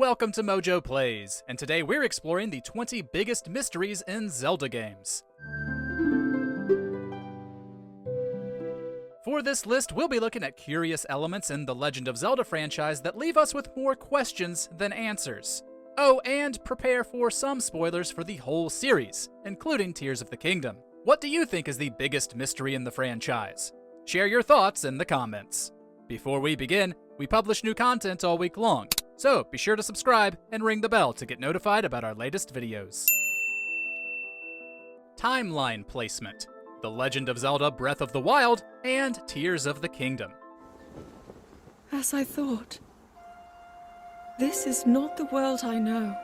Welcome to MojoPlays, and today we're exploring the 20 biggest mysteries in Zelda games. For this list, we'll be looking at curious elements in the Legend of Zelda franchise that leave us with more questions than answers. Oh, and prepare for some spoilers for the whole series, including Tears of the Kingdom. What do you think is the biggest mystery in the franchise? Share your thoughts in the comments. Before we begin, we publish new content all week long, so be sure to subscribe and ring the bell to get notified about our latest videos. Timeline placement: The Legend of Zelda Breath of the Wild and Tears of the Kingdom. As I thought. This is not the world I know.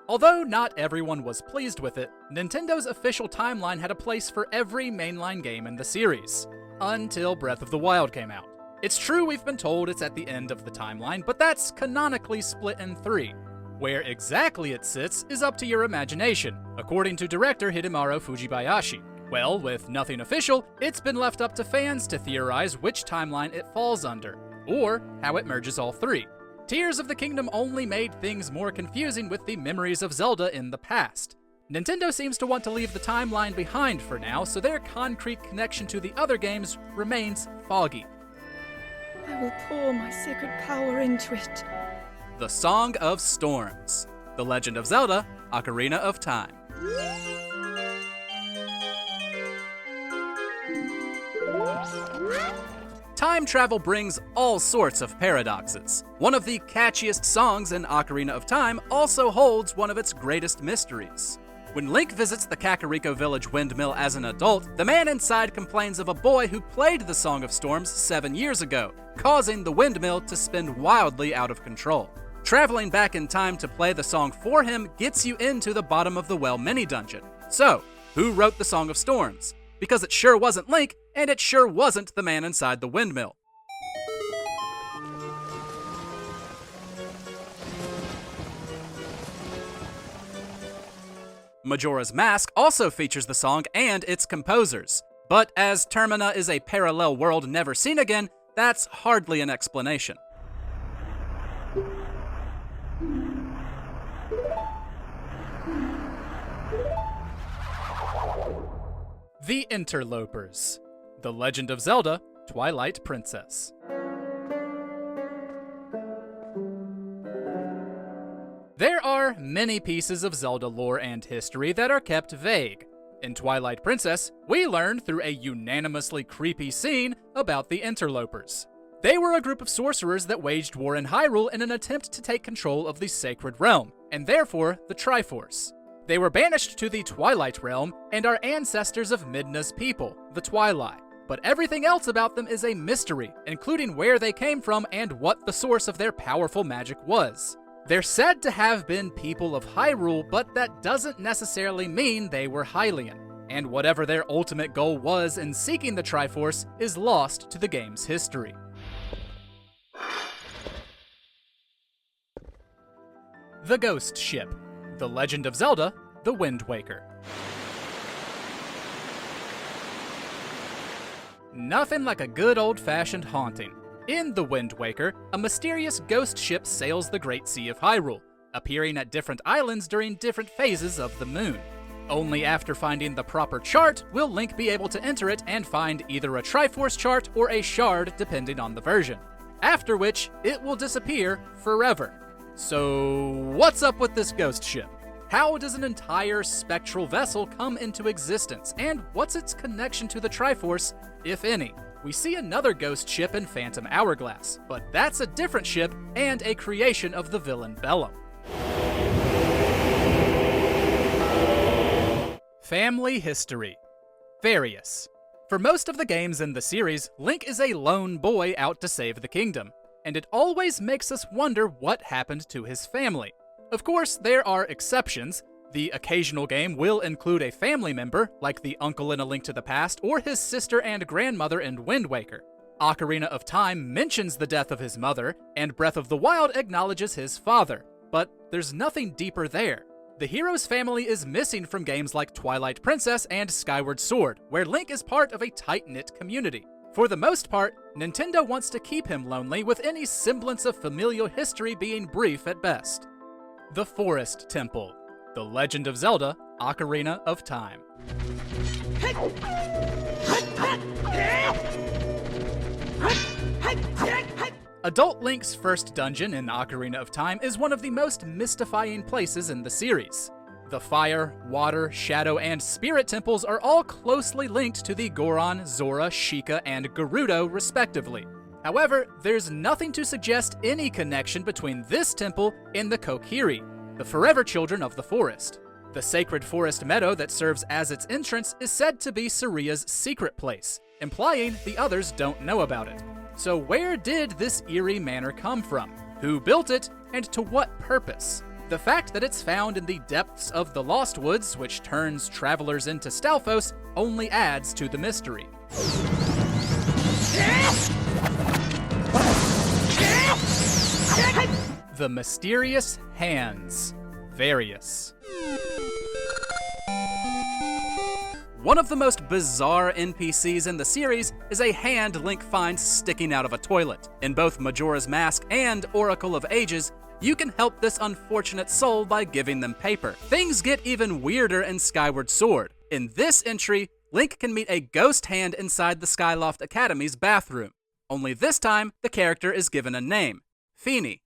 Although not everyone was pleased with it, Nintendo's official timeline had a place for every mainline game in the series, until Breath of the Wild came out. It's true we've been told it's at the end of the timeline, but that's canonically split in three. Where exactly it sits is up to your imagination, according to director Hidemaru Fujibayashi. Well, with nothing official, it's been left up to fans to theorize which timeline it falls under, or how it merges all three. Tears of the Kingdom only made things more confusing with the memories of Zelda in the past. Nintendo seems to want to leave the timeline behind for now, so their concrete connection to the other games remains foggy. I will pour my sacred power into it. The Song of Storms: The Legend of Zelda: Ocarina of Time. Time travel brings all sorts of paradoxes. One of the catchiest songs in Ocarina of Time also holds one of its greatest mysteries. When Link visits the Kakariko Village windmill as an adult, the man inside complains of a boy who played the Song of Storms 7 years ago, causing the windmill to spin wildly out of control. Traveling back in time to play the song for him gets you into the Bottom of the Well mini-dungeon. So, who wrote the Song of Storms? Because it sure wasn't Link, and it sure wasn't the man inside the windmill. Majora's Mask also features the song and its composers, but as Termina is a parallel world never seen again, that's hardly an explanation. The Interlopers: The Legend of Zelda: Twilight Princess. There are many pieces of Zelda lore and history that are kept vague. In Twilight Princess, we learn through a unanimously creepy scene about the Interlopers. They were a group of sorcerers that waged war in Hyrule in an attempt to take control of the Sacred Realm, and therefore the Triforce. They were banished to the Twilight Realm and are ancestors of Midna's people, the Twilight. But everything else about them is a mystery, including where they came from and what the source of their powerful magic was. They're said to have been people of Hyrule, but that doesn't necessarily mean they were Hylian, and whatever their ultimate goal was in seeking the Triforce is lost to the game's history. The Ghost Ship: The Legend of Zelda: The Wind Waker. Nothing like a good old-fashioned haunting. In The Wind Waker, a mysterious ghost ship sails the Great Sea of Hyrule, appearing at different islands during different phases of the moon. Only after finding the proper chart will Link be able to enter it and find either a Triforce chart or a shard depending on the version, after which it will disappear forever. So what's up with this ghost ship? How does an entire spectral vessel come into existence, and what's its connection to the Triforce, if any? We see another ghost ship in Phantom Hourglass, but that's a different ship and a creation of the villain Bellum. Family history: Various. For most of the games in the series, Link is a lone boy out to save the kingdom, and it always makes us wonder what happened to his family. Of course, there are exceptions. The occasional game will include a family member, like the uncle in A Link to the Past or his sister and grandmother in Wind Waker. Ocarina of Time mentions the death of his mother, and Breath of the Wild acknowledges his father, but there's nothing deeper there. The hero's family is missing from games like Twilight Princess and Skyward Sword, where Link is part of a tight-knit community. For the most part, Nintendo wants to keep him lonely, with any semblance of familial history being brief at best. The Forest Temple, The Legend of Zelda, Ocarina of Time. Adult Link's first dungeon in Ocarina of Time is one of the most mystifying places in the series. The fire, water, shadow, and spirit temples are all closely linked to the Goron, Zora, Sheikah, and Gerudo, respectively. However, there's nothing to suggest any connection between this temple and the Picori, the forever children of the forest. The sacred forest meadow that serves as its entrance is said to be Saria's secret place, implying the others don't know about it. So where did this eerie manor come from? Who built it, and to what purpose? The fact that it's found in the depths of the Lost Woods, which turns travelers into Stalfos, only adds to the mystery. The Mysterious Hands. Various. One of the most bizarre NPCs in the series is a hand Link finds sticking out of a toilet. In both Majora's Mask and Oracle of Ages, you can help this unfortunate soul by giving them paper. Things get even weirder in Skyward Sword. In this entry, Link can meet a ghost hand inside the Skyloft Academy's bathroom. Only this time, the character is given a name, Feeny.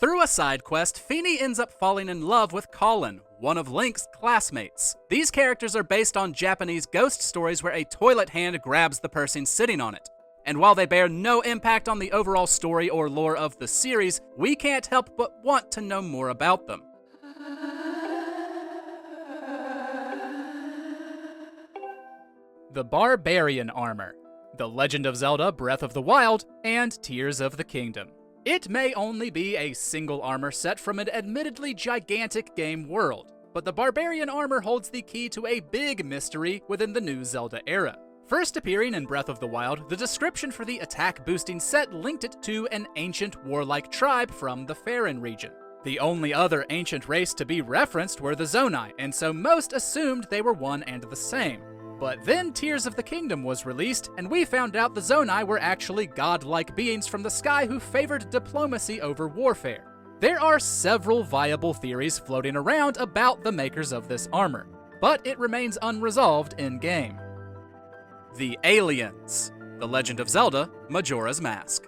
Through a side quest, Feeny ends up falling in love with Colin, one of Link's classmates. These characters are based on Japanese ghost stories where a toilet hand grabs the person sitting on it. And while they bear no impact on the overall story or lore of the series, we can't help but want to know more about them. The Barbarian Armor, The Legend of Zelda, Breath of the Wild, and Tears of the Kingdom. It may only be a single armor set from an admittedly gigantic game world, but the Barbarian Armor holds the key to a big mystery within the new Zelda era. First appearing in Breath of the Wild, the description for the attack-boosting set linked it to an ancient warlike tribe from the Faerun region. The only other ancient race to be referenced were the Zonai, and so most assumed they were one and the same. But then Tears of the Kingdom was released, and we found out the Zonai were actually godlike beings from the sky who favored diplomacy over warfare. There are several viable theories floating around about the makers of this armor, but it remains unresolved in-game. The Aliens, The Legend of Zelda, Majora's Mask.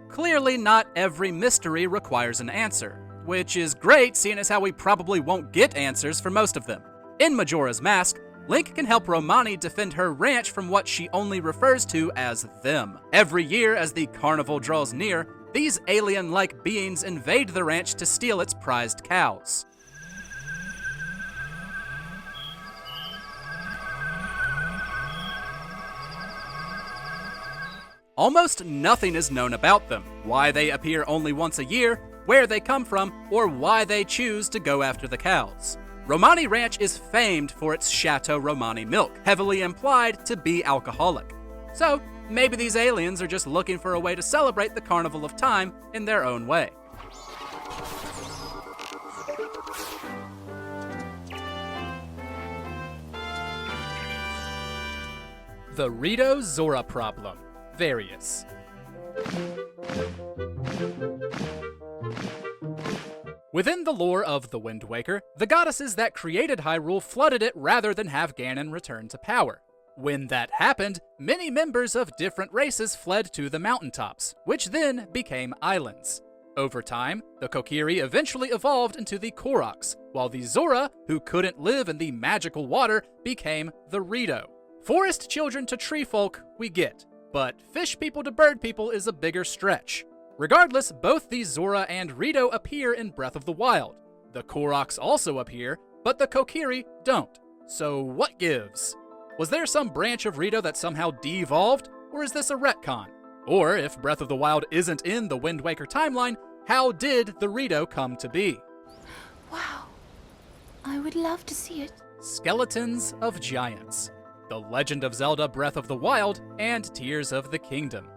Clearly, not every mystery requires an answer, which is great seeing as how we probably won't get answers for most of them. In Majora's Mask, Link can help Romani defend her ranch from what she only refers to as them. Every year as the carnival draws near, these alien-like beings invade the ranch to steal its prized cows. Almost nothing is known about them, why they appear only once a year, where they come from, or why they choose to go after the cows. Romani Ranch is famed for its Chateau Romani milk, heavily implied to be alcoholic. So, maybe these aliens are just looking for a way to celebrate the Carnival of Time in their own way. The Rito Zora Problem. Various. Within the lore of The Wind Waker, the goddesses that created Hyrule flooded it rather than have Ganon return to power. When that happened, many members of different races fled to the mountaintops, which then became islands. Over time, the Picori eventually evolved into the Koroks, while the Zora, who couldn't live in the magical water, became the Rito. Forest children to tree folk, we get, but fish people to bird people is a bigger stretch. Regardless, both the Zora and Rito appear in Breath of the Wild. The Koroks also appear, but the Picori don't. So what gives? Was there some branch of Rito that somehow devolved, or is this a retcon? Or, if Breath of the Wild isn't in the Wind Waker timeline, how did the Rito come to be? Wow. I would love to see it. Skeletons of Giants. The Legend of Zelda, Breath of the Wild, and Tears of the Kingdom.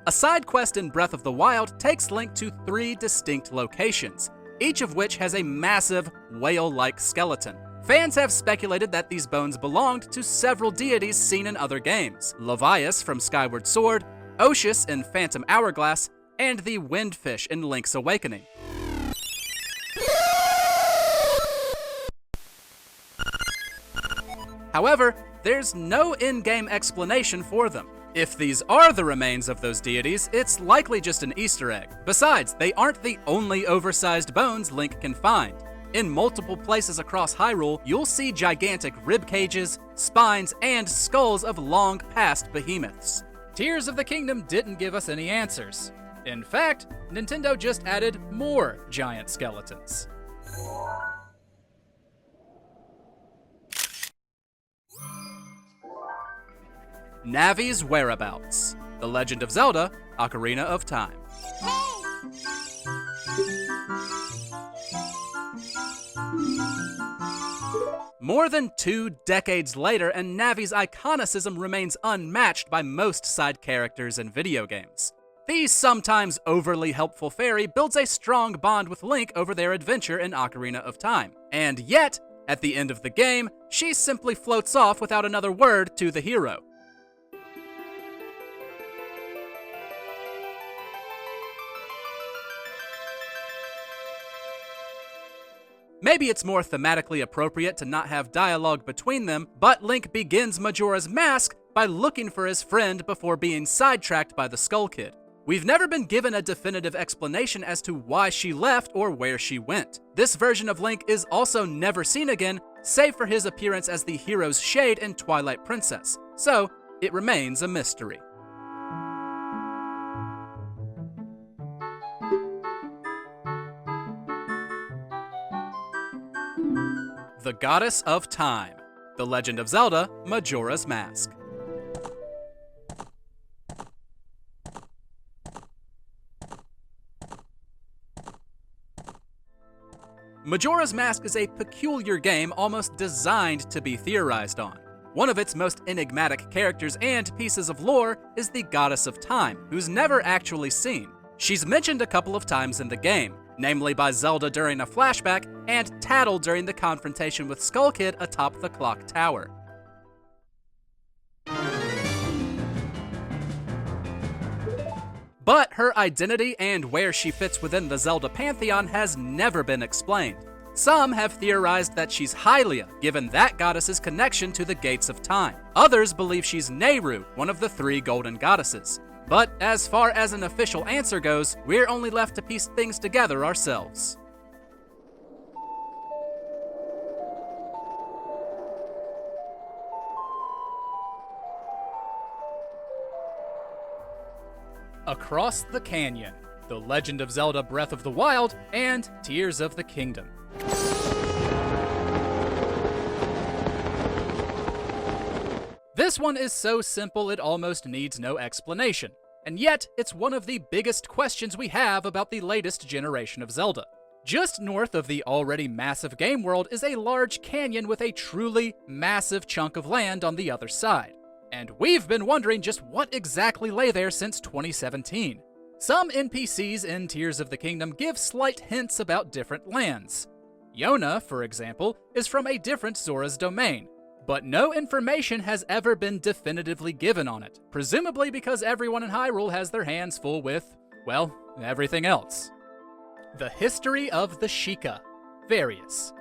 A side quest in Breath of the Wild takes Link to 3 distinct locations, each of which has a massive, whale-like skeleton. Fans have speculated that these bones belonged to several deities seen in other games: Levias from Skyward Sword, Oceus in Phantom Hourglass, and the Windfish in Link's Awakening. However, there's no in-game explanation for them. If these are the remains of those deities, it's likely just an Easter egg. Besides, they aren't the only oversized bones Link can find. In multiple places across Hyrule, you'll see gigantic rib cages, spines, and skulls of long-past behemoths. Tears of the Kingdom didn't give us any answers. In fact, Nintendo just added more giant skeletons. Navi's whereabouts. The Legend of Zelda: Ocarina of Time. More than 2 decades later, and Navi's iconicism remains unmatched by most side characters in video games. The sometimes overly helpful fairy builds a strong bond with Link over their adventure in Ocarina of Time. And yet, at the end of the game, she simply floats off without another word to the hero. Maybe it's more thematically appropriate to not have dialogue between them, but Link begins Majora's Mask by looking for his friend before being sidetracked by the Skull Kid. We've never been given a definitive explanation as to why she left or where she went. This version of Link is also never seen again, save for his appearance as the hero's shade in Twilight Princess, so it remains a mystery. The Goddess of Time. The Legend of Zelda: Majora's Mask. Majora's Mask is a peculiar game almost designed to be theorized on. One of its most enigmatic characters and pieces of lore is the Goddess of Time, who's never actually seen. She's mentioned a couple of times in the game, namely by Zelda during a flashback and Tattle during the confrontation with Skull Kid atop the clock tower. But her identity and where she fits within the Zelda pantheon has never been explained. Some have theorized that she's Hylia, given that goddess's connection to the Gates of Time. Others believe she's Nehru, one of the 3 golden goddesses. But as far as an official answer goes, we're only left to piece things together ourselves. Across the Canyon, The Legend of Zelda: Breath of the Wild, and Tears of the Kingdom. This one is so simple it almost needs no explanation, and yet it's one of the biggest questions we have about the latest generation of Zelda. Just north of the already massive game world is a large canyon with a truly massive chunk of land on the other side. And we've been wondering just what exactly lay there since 2017. Some NPCs in Tears of the Kingdom give slight hints about different lands. Yona, for example, is from a different Zora's domain, but no information has ever been definitively given on it, presumably because everyone in Hyrule has their hands full with, well, everything else. The history of the Sheikah. Various.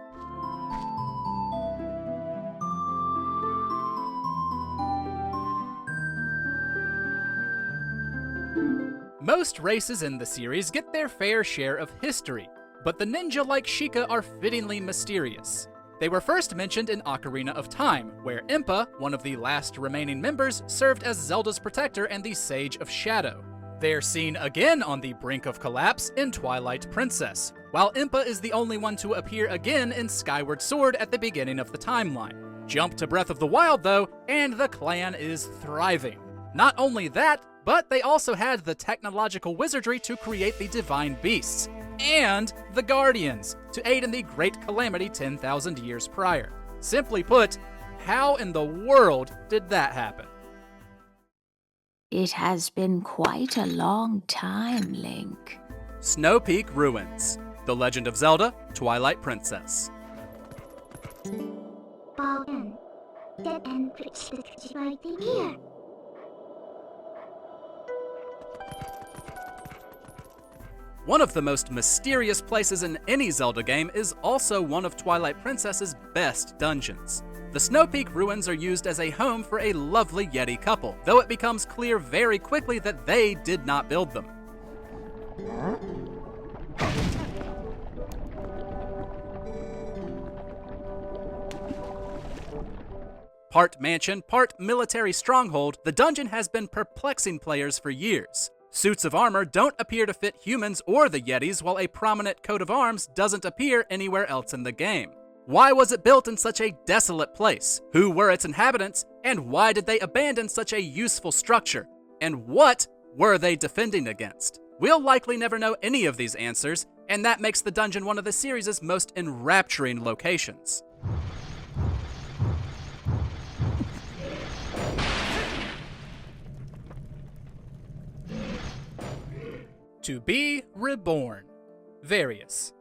Most races in the series get their fair share of history, but the ninja-like Sheikah are fittingly mysterious. They were first mentioned in Ocarina of Time, where Impa, one of the last remaining members, served as Zelda's protector and the Sage of Shadow. They're seen again on the brink of collapse in Twilight Princess, while Impa is the only one to appear again in Skyward Sword at the beginning of the timeline. Jump to Breath of the Wild, though, and the clan is thriving. Not only that, but they also had the technological wizardry to create the divine beasts, and the Guardians, to aid in the Great Calamity 10,000 years prior. Simply put, how in the world did that happen? It has been quite a long time, Link. Snowpeak Ruins. The Legend of Zelda: Twilight Princess. Barbarian. Dead end bridge is right here. One of the most mysterious places in any Zelda game is also one of Twilight Princess's best dungeons. The Snowpeak Ruins are used as a home for a lovely Yeti couple, though it becomes clear very quickly that they did not build them. Part mansion, part military stronghold, the dungeon has been perplexing players for years. Suits of armor don't appear to fit humans or the Yetis, while a prominent coat of arms doesn't appear anywhere else in the game. Why was it built in such a desolate place? Who were its inhabitants? And why did they abandon such a useful structure? And what were they defending against? We'll likely never know any of these answers, and that makes the dungeon one of the series' most enrapturing locations. To be reborn. Various.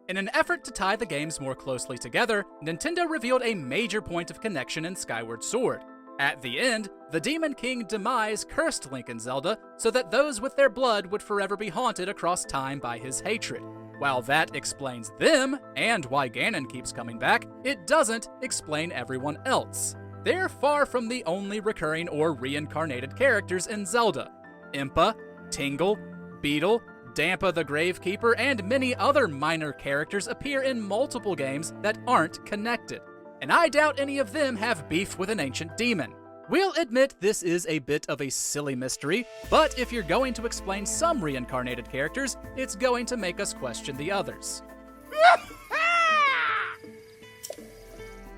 In an effort to tie the games more closely together, Nintendo revealed a major point of connection in Skyward Sword. At the end, the Demon King Demise cursed Link and Zelda so that those with their blood would forever be haunted across time by his hatred. While that explains them, and why Ganon keeps coming back, it doesn't explain everyone else. They're far from the only recurring or reincarnated characters in Zelda. Impa, Tingle, Beetle, Dampa the Gravekeeper, and many other minor characters appear in multiple games that aren't connected. And I doubt any of them have beef with an ancient demon. We'll admit this is a bit of a silly mystery, but if you're going to explain some reincarnated characters, it's going to make us question the others.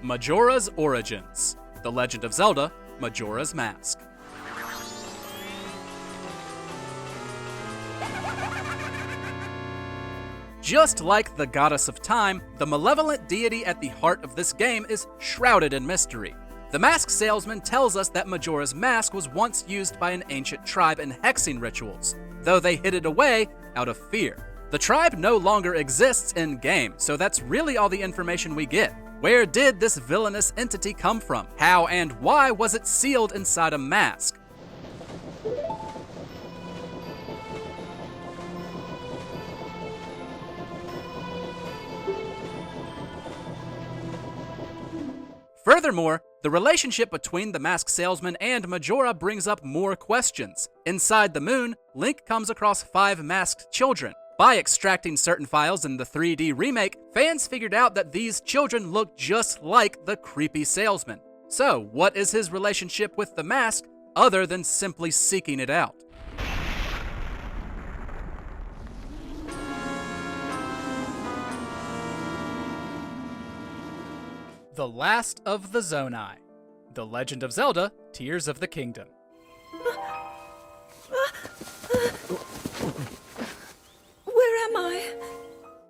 Majora's Origins. The Legend of Zelda: Majora's Mask. Just like the Goddess of Time, the malevolent deity at the heart of this game is shrouded in mystery. The mask salesman tells us that Majora's Mask was once used by an ancient tribe in hexing rituals, though they hid it away out of fear. The tribe no longer exists in-game, so that's really all the information we get. Where did this villainous entity come from? How and why was it sealed inside a mask? Furthermore, the relationship between the mask salesman and Majora brings up more questions. Inside the moon, Link comes across 5 masked children. By extracting certain files in the 3D remake, fans figured out that these children look just like the creepy salesman. So, what is his relationship with the mask other than simply seeking it out? The Last of the Zonai. The Legend of Zelda: Tears of the Kingdom. Where am I?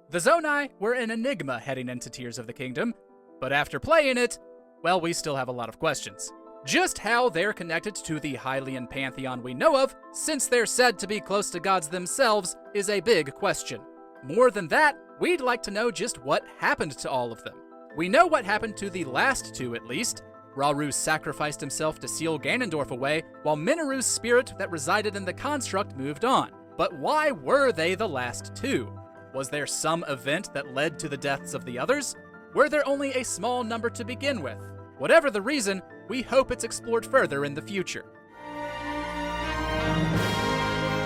The Zonai were an enigma heading into Tears of the Kingdom, but after playing it, well, we still have a lot of questions. Just how they're connected to the Hylian pantheon we know of, since they're said to be close to gods themselves, is a big question. More than that, we'd like to know just what happened to all of them. We know what happened to the last 2 at least. Rauru sacrificed himself to seal Ganondorf away, while Minoru's spirit that resided in the construct moved on. But why were they the last 2? Was there some event that led to the deaths of the others? Were there only a small number to begin with? Whatever the reason, we hope it's explored further in the future.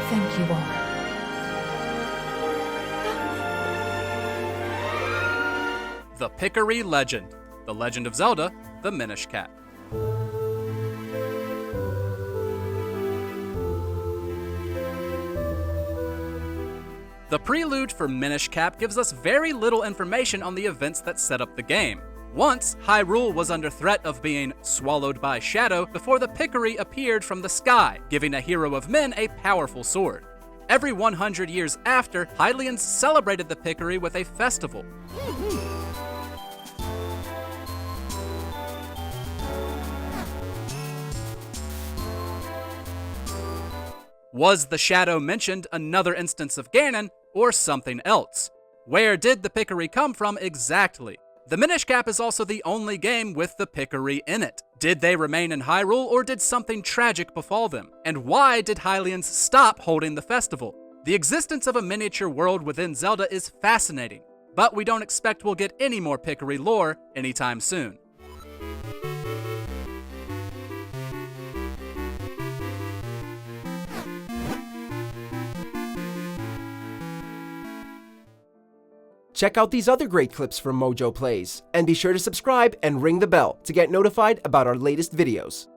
Thank you all. The Picori Legend. The Legend of Zelda: The Minish Cap. The prelude for Minish Cap gives us very little information on the events that set up the game. Once, Hyrule was under threat of being swallowed by shadow before the Picori appeared from the sky, giving a hero of men a powerful sword. Every 100 years after, Hylians celebrated the Picori with a festival. Was the shadow mentioned another instance of Ganon, or something else? Where did the Picori come from exactly? The Minish Cap is also the only game with the Picori in it. Did they remain in Hyrule, or did something tragic befall them? And why did Hylians stop holding the festival? The existence of a miniature world within Zelda is fascinating, but we don't expect we'll get any more Picori lore anytime soon. Check out these other great clips from MojoPlays, and be sure to subscribe and ring the bell to get notified about our latest videos.